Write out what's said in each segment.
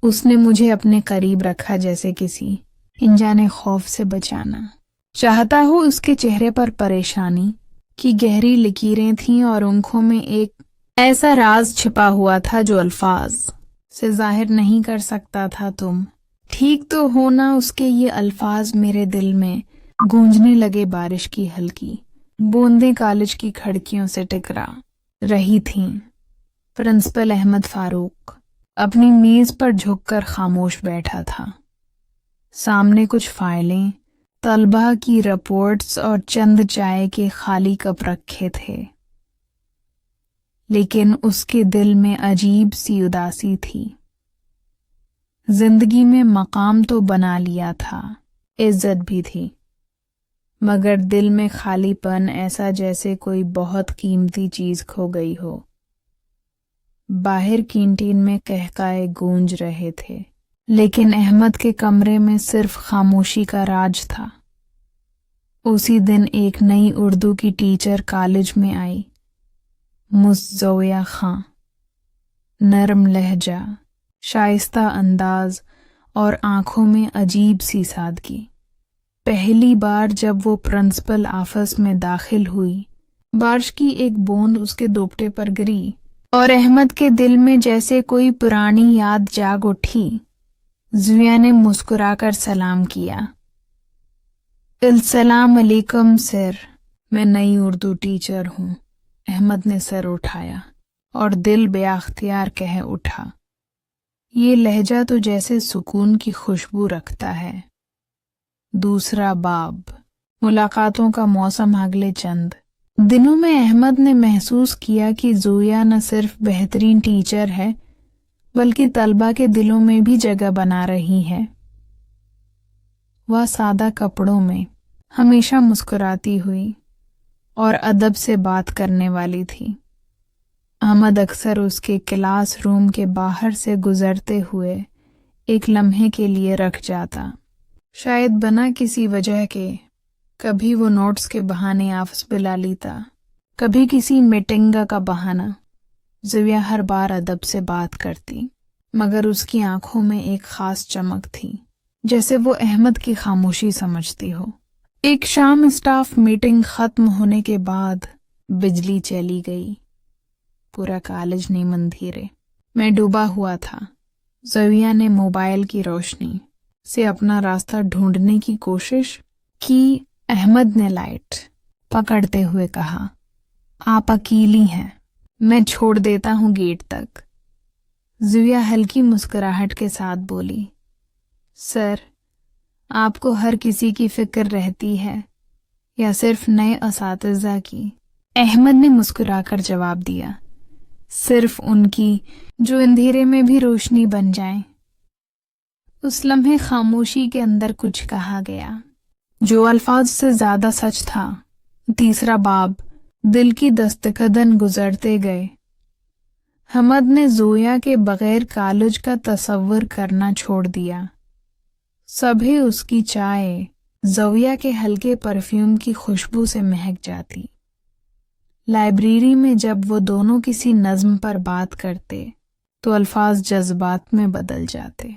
اس نے مجھے اپنے قریب رکھا جیسے کسی انجانے خوف سے بچانا چاہتا ہو۔ اس کے چہرے پر پریشانی کی گہری لکیریں تھیں اور آنکھوں میں ایک ایسا راز چھپا ہوا تھا جو الفاظ سے ظاہر نہیں کر سکتا تھا۔ تم ٹھیک تو ہو نا؟ اس کے یہ الفاظ میرے دل میں گونجنے لگے۔ بارش کی ہلکی بوندیں کالج کی کھڑکیوں سے ٹکرا رہی تھیں۔ پرنسپل احمد فاروق اپنی میز پر جھک کر خاموش بیٹھا تھا۔ سامنے کچھ فائلیں، طلبہ کی رپورٹس اور چند چائے کے خالی کپ رکھے تھے، لیکن اس کے دل میں عجیب سی اداسی تھی۔ زندگی میں مقام تو بنا لیا تھا، عزت بھی تھی، مگر دل میں خالی پن، ایسا جیسے کوئی بہت قیمتی چیز کھو گئی ہو۔ باہر کینٹین میں قہقہے گونج رہے تھے، لیکن احمد کے کمرے میں صرف خاموشی کا راج تھا۔ اسی دن ایک نئی اردو کی ٹیچر کالج میں آئی، مس زویا خاں۔ نرم لہجہ، شائستہ انداز اور آنکھوں میں عجیب سی سادگی۔ پہلی بار جب وہ پرنسپل آفس میں داخل ہوئی، بارش کی ایک بوند اس کے دوپٹے پر گری اور احمد کے دل میں جیسے کوئی پرانی یاد جاگ اٹھی۔ زویا نے مسکرا کر سلام کیا۔ السلام علیکم سر، میں نئی اردو ٹیچر ہوں۔ احمد نے سر اٹھایا اور دل بے اختیار کہہ اٹھا، یہ لہجہ تو جیسے سکون کی خوشبو رکھتا ہے۔ دوسرا باب، ملاقاتوں کا موسم۔ اگلے چند دنوں میں احمد نے محسوس کیا کہ زویا نہ صرف بہترین ٹیچر ہے بلکہ طلبہ کے دلوں میں بھی جگہ بنا رہی ہے۔ وہ سادہ کپڑوں میں ہمیشہ مسکراتی ہوئی اور ادب سے بات کرنے والی تھی۔ احمد اکثر اس کے کلاس روم کے باہر سے گزرتے ہوئے ایک لمحے کے لیے رک جاتا، شاید بنا کسی وجہ کے۔ کبھی وہ نوٹس کے بہانے آفس بلا لیتا، کبھی کسی میٹنگ کا بہانہ۔ زویا ہر بار ادب سے بات کرتی، مگر اس کی آنکھوں میں ایک خاص چمک تھی، جیسے وہ احمد کی خاموشی سمجھتی ہو۔ ایک شام اسٹاف میٹنگ ختم ہونے کے بعد بجلی چلی گئی۔ پورا کالج نیمن اندھیرے میں ڈوبا ہوا تھا۔ زویا نے موبائل کی روشنی سے اپنا راستہ ڈھونڈنے کی کوشش کی۔ احمد نے لائٹ پکڑتے ہوئے کہا، آپ اکیلی ہیں، میں چھوڑ دیتا ہوں گیٹ تک۔ زویا ہلکی مسکراہٹ کے ساتھ بولی، سر، آپ کو ہر کسی کی فکر رہتی ہے یا صرف نئے اساتذہ کی؟ احمد نے مسکرا کر جواب دیا، صرف ان کی جو اندھیرے میں بھی روشنی بن جائیں۔ اس لمحے خاموشی کے اندر کچھ کہا گیا جو الفاظ سے زیادہ سچ تھا۔ تیسرا باب، دل کی دستکدن گزرتے گئے۔ احمد نے زویا کے بغیر کالج کا تصور کرنا چھوڑ دیا۔ صبح اس کی چائے زویا کے ہلکے پرفیوم کی خوشبو سے مہک جاتی۔ لائبریری میں جب وہ دونوں کسی نظم پر بات کرتے تو الفاظ جذبات میں بدل جاتے۔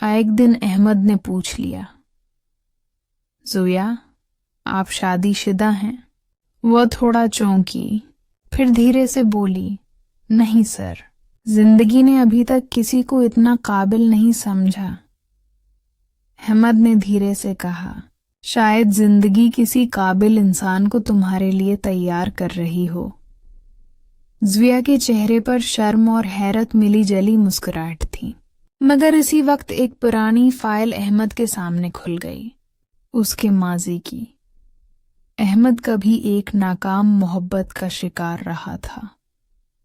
ایک دن احمد نے پوچھ لیا، زویا، آپ شادی شدہ ہیں؟ وہ تھوڑا چونکی، پھر دھیرے سے بولی، نہیں سر، زندگی نے ابھی تک کسی کو اتنا قابل نہیں سمجھا۔ احمد نے دھیرے سے کہا، شاید زندگی کسی قابل انسان کو تمہارے لیے تیار کر رہی ہو۔ زویا کے چہرے پر شرم اور حیرت ملی جلی مسکراہٹ تھی، مگر اسی وقت ایک پرانی فائل احمد کے سامنے کھل گئی، اس کے ماضی کی۔ احمد کبھی ایک ناکام محبت کا شکار رہا تھا،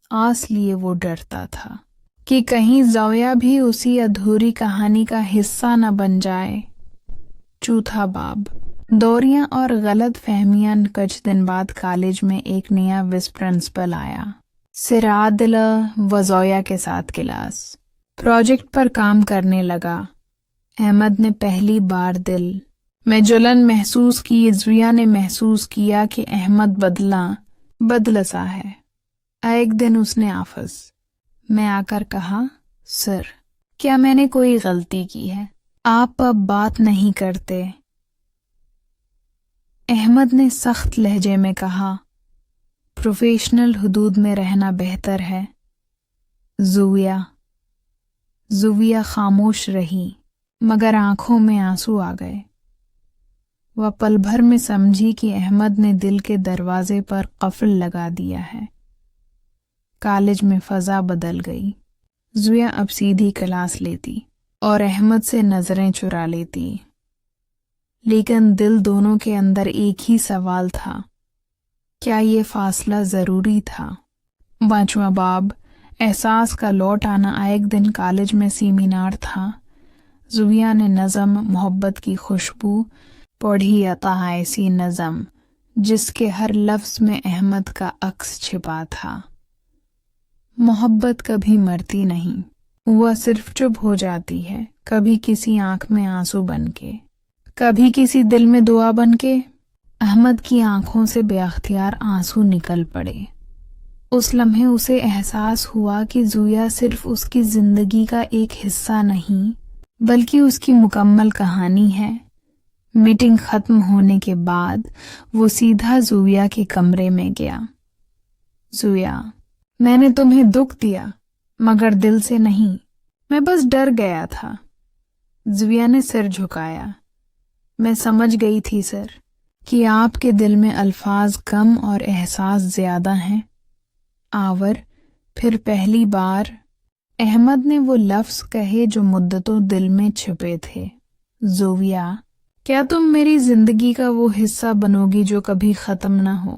آس لیے وہ ڈرتا تھا کہ کہیں زویا بھی اسی ادھوری کہانی کا حصہ نہ بن جائے۔ چوتھا باب، دوریاں اور غلط فہمیاں۔ کچھ دن بعد کالج میں ایک نیا وائس پرنسپل آیا، سرادل و زویا کے ساتھ کلاس پروجیکٹ پر کام کرنے لگا۔ احمد نے پہلی بار دل میں جلن محسوس کی۔ زویا نے محسوس کیا کہ احمد بدل سا ہے۔ ایک دن اس نے آفس میں آ کر کہا، سر، کیا میں نے کوئی غلطی کی ہے؟ آپ اب بات نہیں کرتے؟ احمد نے سخت لہجے میں کہا۔ پروفیشنل حدود میں رہنا بہتر ہے۔ زویا خاموش رہی، مگر آنکھوں میں آنسو آ گئے۔ وہ پل بھر میں سمجھی کہ احمد نے دل کے دروازے پر قفل لگا دیا ہے۔ کالج میں فضا بدل گئی۔ زویا اب سیدھی کلاس لیتی اور احمد سے نظریں چرا لیتی، لیکن دل دونوں کے اندر ایک ہی سوال تھا، کیا یہ فاصلہ ضروری تھا؟ 5واں باب، احساس کا لوٹ آنا۔ ایک دن کالج میں سیمینار تھا۔ زویا نے نظم محبت کی خوشبو پڑھی، عطا ایسی نظم جس کے ہر لفظ میں احمد کا عکس چھپا تھا۔ محبت کبھی مرتی نہیں، وہ صرف چپ ہو جاتی ہے، کبھی کسی آنکھ میں آنسو بن کے، کبھی کسی دل میں دعا بن کے۔ احمد کی آنکھوں سے بے اختیار آنسو نکل پڑے۔ اس لمحے اسے احساس ہوا کہ زویا صرف اس کی زندگی کا ایک حصہ نہیں بلکہ اس کی مکمل کہانی ہے۔ میٹنگ ختم ہونے کے بعد وہ سیدھا زویا کے کمرے میں گیا۔ زویا، میں نے تمہیں دکھ دیا مگر دل سے نہیں، میں بس ڈر گیا تھا۔ زویا نے سر جھکایا۔ میں سمجھ گئی تھی سر کہ آپ کے دل میں الفاظ کم اور احساس زیادہ ہیں۔ آور پھر پہلی بار احمد نے وہ لفظ کہے جو مدتوں دل میں چھپے تھے۔ زویا، کیا تم میری زندگی کا وہ حصہ بنو گی جو کبھی ختم نہ ہو؟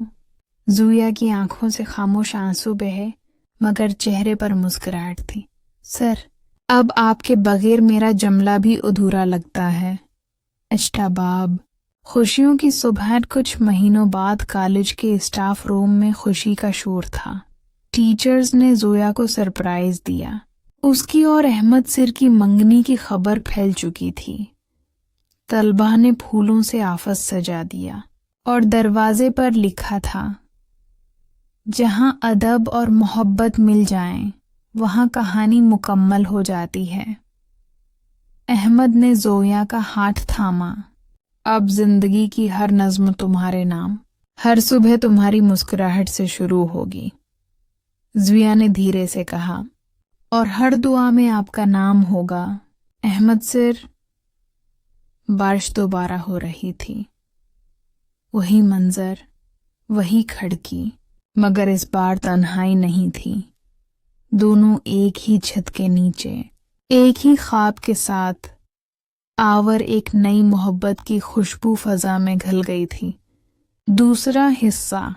زویا کی آنکھوں سے خاموش آنسو بہے مگر چہرے پر مسکراہٹ تھی۔ سر، اب آپ کے بغیر میرا جملہ بھی ادھورا لگتا ہے۔ اشٹاباب، خوشیوں کی صبح کچھ مہینوں بعد کالج کے اسٹاف روم میں خوشی کا شور تھا۔ ٹیچرز نے زویا کو سرپرائز دیا۔ اس کی اور احمد سر کی منگنی کی خبر پھیل چکی تھی۔ طلبہ نے پھولوں سے آفس سجا دیا اور دروازے پر لکھا تھا، جہاں ادب اور محبت مل جائیں وہاں کہانی مکمل ہو جاتی ہے۔ احمد نے زویا کا ہاتھ تھاما۔ اب زندگی کی ہر نظم تمہارے نام، ہر صبح تمہاری مسکراہٹ سے شروع ہوگی۔ زویا نے دھیرے سے کہا، اور ہر دعا میں آپ کا نام ہوگا۔ احمد سر۔ بارش دوبارہ ہو رہی تھی۔ وہی منظر، وہی کھڑکی، مگر اس بار تنہائی نہیں تھی۔ دونوں ایک ہی چھت کے نیچے، ایک ہی خواب کے ساتھ۔ آور ایک نئی محبت کی خوشبو فضا میں گھل گئی تھی۔ دوسرا حصہ،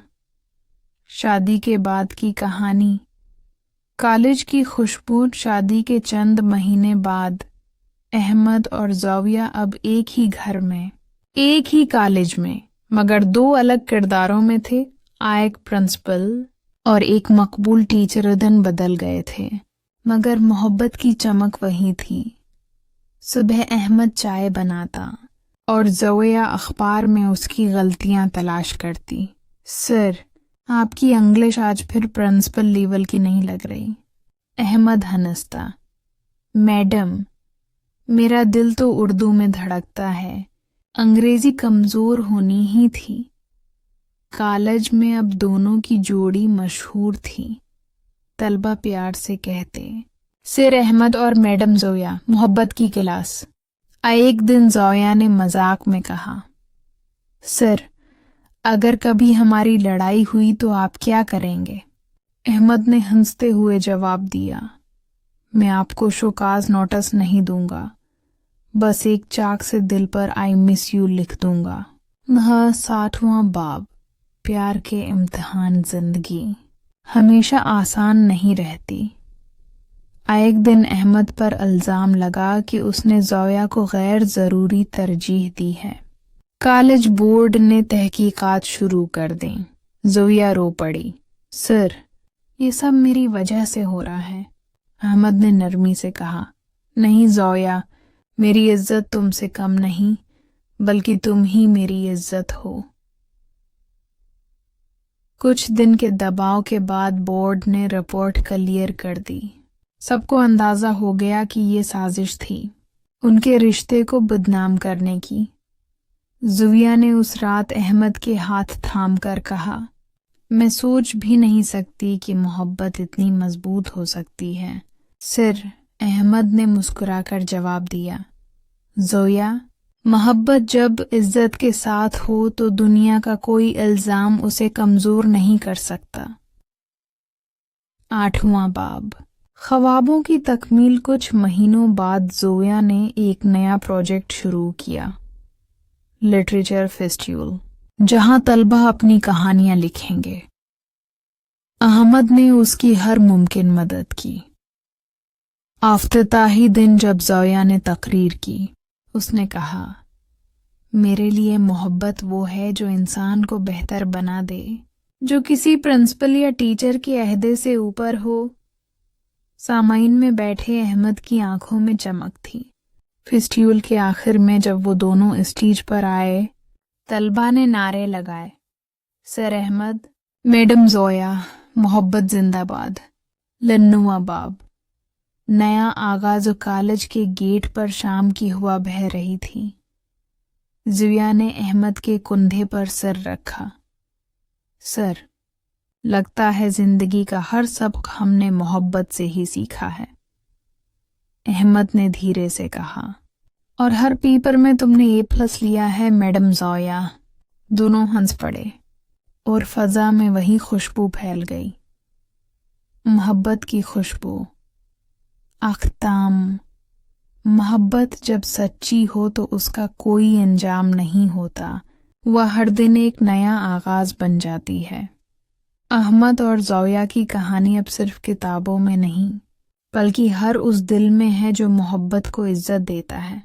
شادی کے بعد کی کہانی۔ کالج کی خوشبو۔ شادی کے چند مہینے بعد احمد اور زویا اب ایک ہی گھر میں، ایک ہی کالج میں، مگر دو الگ کرداروں میں تھے۔ ایک پرنسپل اور ایک مقبول ٹیچر دن بدل گئے تھے، مگر محبت کی چمک وہی تھی۔ صبح احمد چائے بناتا اور زویا اخبار میں اس کی غلطیاں تلاش کرتی۔ سر، آپ کی انگلش آج پھر پرنسپل لیول کی نہیں لگ رہی۔ احمد ہنستا۔ میڈم، میرا دل تو اردو میں دھڑکتا ہے، انگریزی کمزور ہونی ہی تھی۔ کالج میں اب دونوں کی جوڑی مشہور تھی۔ طلبہ پیار سے کہتے، سر احمد اور میڈم زویا، محبت کی کلاس۔ ایک دن زویا نے مذاق میں کہا، سر، اگر کبھی ہماری لڑائی ہوئی تو آپ کیا کریں گے؟ احمد نے ہنستے ہوئے جواب دیا، میں آپ کو شوکاز نوٹس نہیں دوں گا، بس ایک چاک سے دل پر آئی مس یو لکھ دوں گا۔ 60واں باب، پیار کے امتحان۔ زندگی ہمیشہ آسان نہیں رہتی۔ ایک دن احمد پر الزام لگا کہ اس نے زویا کو غیر ضروری ترجیح دی ہے۔ کالج بورڈ نے تحقیقات شروع کر دیں۔ زویا رو پڑی۔ سر، یہ سب میری وجہ سے ہو رہا ہے۔ احمد نے نرمی سے کہا، نہیں زویا، میری عزت تم سے کم نہیں، بلکہ تم ہی میری عزت ہو۔ کچھ دن کے دباؤ کے بعد بورڈ نے رپورٹ کلیئر کر دی۔ سب کو اندازہ ہو گیا کہ یہ سازش تھی ان کے رشتے کو بدنام کرنے کی۔ زویا نے اس رات احمد کے ہاتھ تھام کر کہا، میں سوچ بھی نہیں سکتی کہ محبت اتنی مضبوط ہو سکتی ہے۔ سر، احمد نے مسکرا کر جواب دیا، زویا، محبت جب عزت کے ساتھ ہو تو دنیا کا کوئی الزام اسے کمزور نہیں کر سکتا۔ 8واں باب۔ خوابوں کی تکمیل۔ کچھ مہینوں بعد زویا نے ایک نیا پروجیکٹ شروع کیا، لٹریچر فیسٹیول، جہاں طلبہ اپنی کہانیاں لکھیں گے۔ احمد نے اس کی ہر ممکن مدد کی۔ افتتاحی دن جب زویا نے تقریر کی، اس نے کہا، میرے لیے محبت وہ ہے جو انسان کو بہتر بنا دے، جو کسی پرنسپل یا ٹیچر کے عہدے سے اوپر ہو۔ سامعین میں بیٹھے احمد کی آنکھوں میں چمک تھی۔ فیسٹیول کے آخر میں جب وہ دونوں اسٹیج پر آئے، طلبہ نے نعرے لگائے، سر احمد، میڈم زویا، محبت زندہ باد۔ لنوا باب۔ نیا آغاز کالج کے گیٹ پر شام کی ہوا بہہ رہی تھی۔ زویا نے احمد کے کندھے پر سر رکھا۔ سر، لگتا ہے زندگی کا ہر سبق ہم نے محبت سے ہی سیکھا ہے، احمد نے دھیرے سے کہا، اور ہر پیپر میں تم نے A+ لیا ہے میڈم زویا۔ دونوں ہنس پڑے اور فضا میں وہی خوشبو پھیل گئی، محبت کی خوشبو۔ اختتام۔ محبت جب سچی ہو تو اس کا کوئی انجام نہیں ہوتا، وہ ہر دن ایک نیا آغاز بن جاتی ہے۔ احمد اور زویا کی کہانی اب صرف کتابوں میں نہیں، بلکہ ہر اس دل میں ہے جو محبت کو عزت دیتا ہے۔